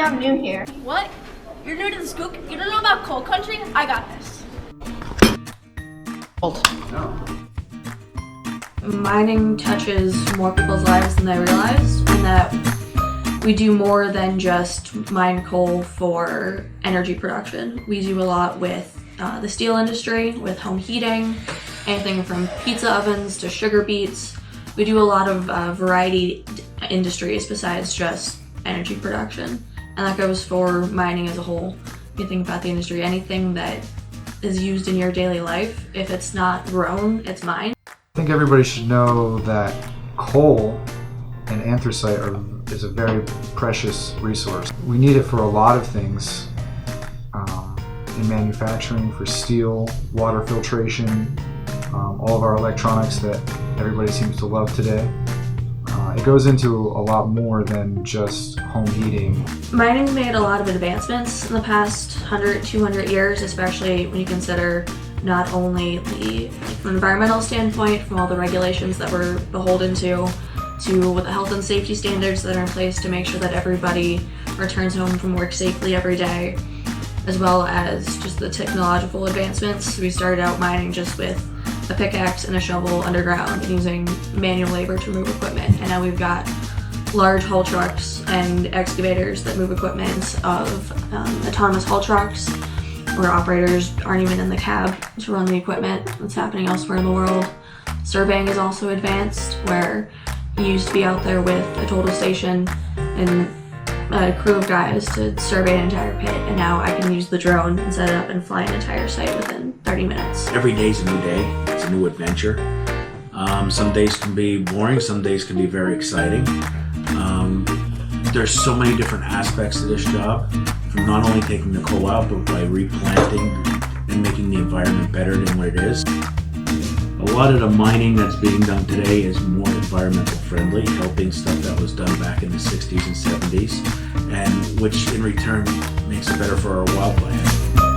me I'm new here. What? You're new to the school? You don't know about coal country? I got this. Mining touches more people's lives than they realize, and that we do more than just mine coal for energy production. We do a lot with the steel industry, with home heating, anything from pizza ovens to sugar beets. We do a lot of variety industries besides just energy production, and that goes for mining as a whole. If you think about the industry, anything that is used in your daily life, if it's not grown, it's mined. I think everybody should know that coal and anthracite is a very precious resource. We need it for a lot of things, in manufacturing, for steel, water filtration, all of our electronics that everybody seems to love today. It goes into a lot more than just home heating. Mining's made a lot of advancements in the past 100, 200 years, especially when you consider not only from an environmental standpoint, from all the regulations that we're beholden to with the health and safety standards that are in place to make sure that everybody returns home from work safely every day, as well as just the technological advancements. We started out mining just with a pickaxe and a shovel underground and using manual labor to move equipment, and now we've got large haul trucks and excavators that move equipment of autonomous haul trucks where operators aren't even in the cab to run the equipment. That's happening elsewhere in the world. Surveying is also advanced, where you used to be out there with a total station and a crew of guys to survey an entire pit, and now I can use the drone and set it up and fly an entire site within 30 minutes. Every day's a new day. It's a new adventure. Some days can be boring, some days can be very exciting. There's so many different aspects to this job, from not only taking the coal out, but by replanting and making the environment better than what it is. A lot of the mining that's being done today is more environmental friendly, helping stuff that was done back in the 60s and 70s, and which in return makes it better for our wildlife.